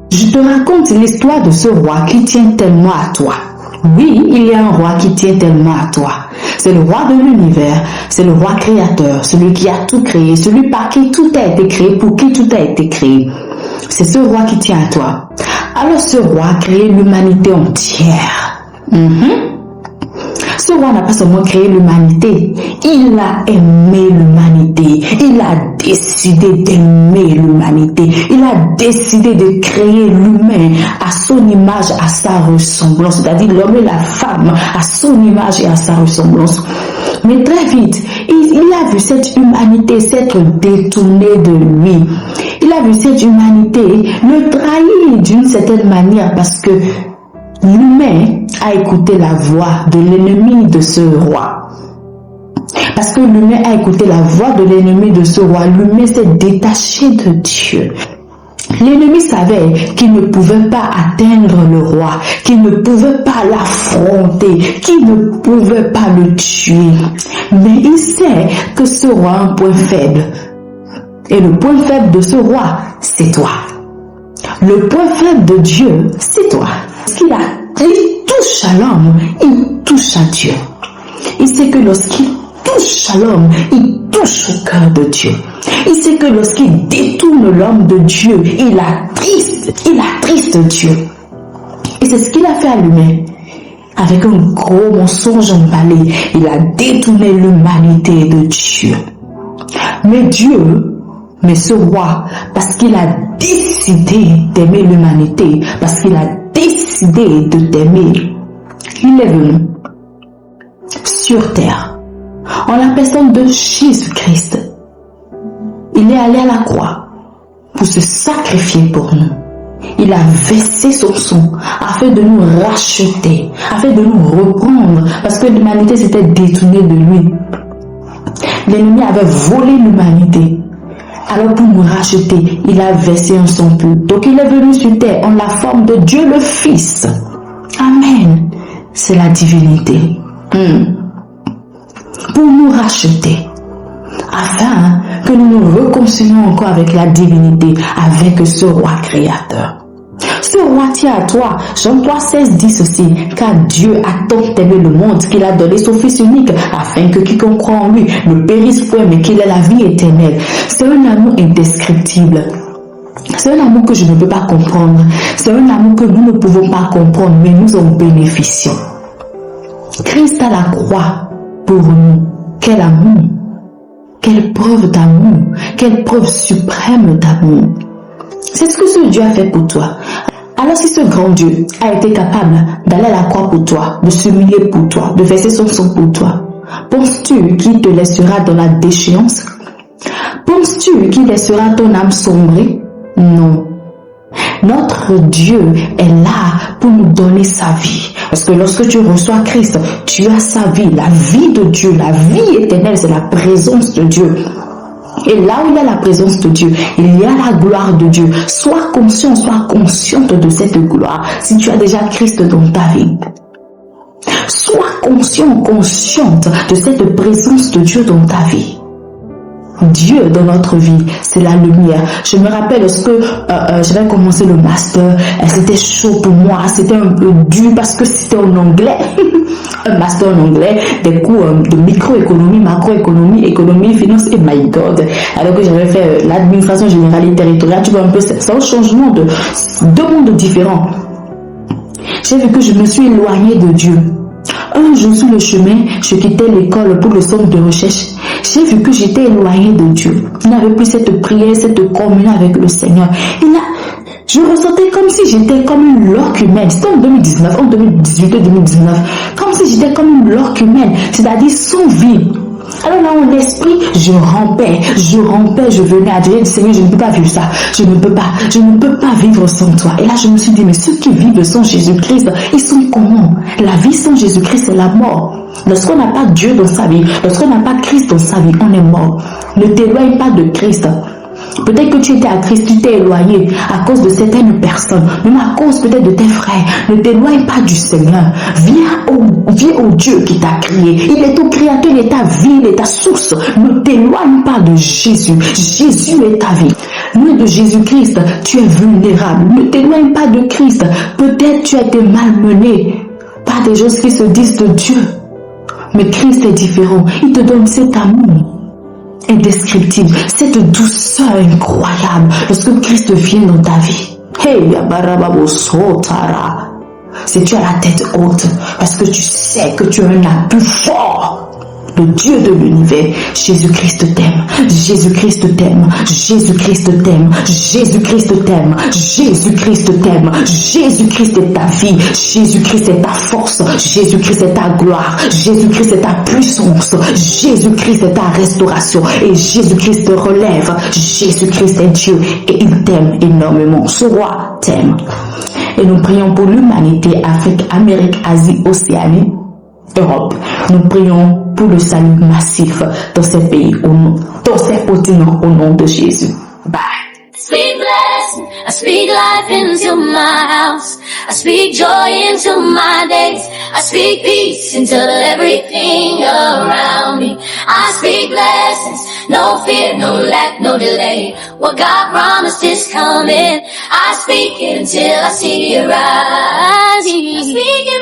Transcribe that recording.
Je te raconte l'histoire de ce roi qui tient tellement à toi. Oui, il y a un roi qui tient tellement à toi. C'est le roi de l'univers, c'est le roi créateur, celui qui a tout créé, celui par qui tout a été créé, pour qui tout a été créé. C'est ce roi qui tient à toi. Alors ce roi a créé l'humanité entière. Ce roi n'a pas seulement créé l'humanité, il a aimé l'humanité, il a décidé d'aimer l'humanité, il a décidé de créer l'humain à son image, à sa ressemblance, c'est-à-dire l'homme et la femme à son image et à sa ressemblance. Mais très vite, il a vu cette humanité s'être détournée de lui. Il a vu cette humanité le trahir d'une certaine manière parce que l'humain a écouté la voix de l'ennemi de ce roi. Parce que l'humain a écouté la voix de l'ennemi de ce roi, l'humain s'est détaché de Dieu. L'ennemi savait qu'il ne pouvait pas atteindre le roi, qu'il ne pouvait pas l'affronter, qu'il ne pouvait pas le tuer. Mais il sait que ce roi a un point faible. Et le point faible de ce roi, c'est toi. Le point faible de Dieu, c'est toi. Parce qu'il touche à l'homme, il touche à Dieu. Il sait que lorsqu'il touche à l'homme, il touche au cœur de Dieu. Il sait que lorsqu'il détourne l'homme de Dieu, il attriste Dieu. Et c'est ce qu'il a fait à l'humain. Avec un gros mensonge emballé, il a détourné l'humanité de Dieu. Mais ce roi, parce qu'il a décidé d'aimer l'humanité, parce qu'il a décidé de t'aimer, il est venu sur terre en la personne de Jésus-Christ. Il est allé à la croix pour se sacrifier pour nous. Il a versé son sang afin de nous racheter, afin de nous reprendre, parce que l'humanité s'était détournée de lui. L'ennemi avait volé l'humanité. Alors pour nous racheter, il a versé un sang pur. Donc il est venu sur terre en la forme de Dieu le Fils. Amen. C'est la divinité. Pour nous racheter. Afin que nous nous réconcilions encore avec la divinité, avec ce roi créateur. Ce roi tient à toi. Jean 3,16 dit ceci: car Dieu a tant aimé le monde qu'il a donné son Fils unique, afin que quiconque croit en lui ne périsse point, mais qu'il ait la vie éternelle. C'est un amour indescriptible. C'est un amour que je ne peux pas comprendre. C'est un amour que nous ne pouvons pas comprendre, mais nous en bénéficions. Christ à la croix pour nous. Quel amour! Quelle preuve d'amour! Quelle preuve suprême d'amour! C'est ce que ce Dieu a fait pour toi. Alors si ce grand Dieu a été capable d'aller à la croix pour toi, de s'humilier pour toi, de verser son sang pour toi, penses-tu qu'il te laissera dans la déchéance? Penses-tu qu'il laissera ton âme sombrer? Non. Notre Dieu est là pour nous donner sa vie. Parce que lorsque tu reçois Christ, tu as sa vie, la vie de Dieu, la vie éternelle, c'est la présence de Dieu. Et là où il y a la présence de Dieu, il y a la gloire de Dieu. Sois conscient, sois consciente de cette gloire si tu as déjà Christ dans ta vie. Sois conscient, consciente de cette présence de Dieu dans ta vie. Dieu dans notre vie, c'est la lumière. Je me rappelle lorsque j'avais commencé le master, c'était chaud pour moi, c'était un peu dur parce que c'était en anglais. Un master en anglais, des cours de microéconomie, macroéconomie, économie, finance et my God. Alors que j'avais fait l'administration générale et territoriale, tu vois un peu, c'est un changement de deux mondes différents. J'ai vu que je me suis éloignée de Dieu. Un jour sur le chemin, je quittais l'école pour le centre de recherche. J'ai vu que j'étais éloignée de Dieu. Il n'y avait plus cette prière, cette communion avec le Seigneur. Je ressentais comme si j'étais comme une loque humaine. C'était en 2019, en 2018-2019. Comme si j'étais comme une loque humaine, c'est-à-dire sans vie. Alors là, en esprit, je rampais, je venais à Dieu, Seigneur, je ne peux pas vivre ça, je ne peux pas vivre sans toi. Et là, je me suis dit, mais ceux qui vivent sans Jésus-Christ, ils sont comment? La vie sans Jésus-Christ, c'est la mort. Lorsqu'on n'a pas Dieu dans sa vie, lorsqu'on n'a pas Christ dans sa vie, on est mort. Ne t'éloigne pas de Christ. Peut-être que tu étais triste, tu t'es éloigné à cause de certaines personnes, même à cause peut-être de tes frères. Ne t'éloigne pas du Seigneur. Viens au Dieu qui t'a créé. Il est ton créateur, il est ta vie, il est ta source. Ne t'éloigne pas de Jésus. Jésus est ta vie. Loin de Jésus-Christ, tu es vulnérable. Ne t'éloigne pas de Christ. Peut-être tu as été malmené par des gens qui se disent de Dieu. Mais Christ est différent. Il te donne cet amour indescriptible, cette douceur incroyable lorsque Christ vient dans ta vie. Hey, si tu as la tête haute, parce que tu sais que tu as un appui fort, le Dieu de l'univers, Jésus-Christ t'aime, Jésus-Christ t'aime, Jésus-Christ t'aime, Jésus-Christ t'aime, Jésus-Christ t'aime, Jésus-Christ est ta vie, Jésus-Christ est ta force, Jésus-Christ est ta gloire, Jésus-Christ est ta puissance, Jésus-Christ est ta restauration et Jésus-Christ te relève, Jésus-Christ est Dieu et il t'aime énormément, ce roi t'aime. Et nous prions pour l'humanité, Afrique, Amérique, Asie, Océanie, Europe. Nous prions pour le salut massif dans ces pays, dans ces continents, au nom de Jésus. Bye. Speak blessing, I speak life into my house. I speak joy into my days. I speak peace into everything around me. I speak blessings, no fear, no lack, no delay. What God promised is coming. I speak it until I see it rise. I speak it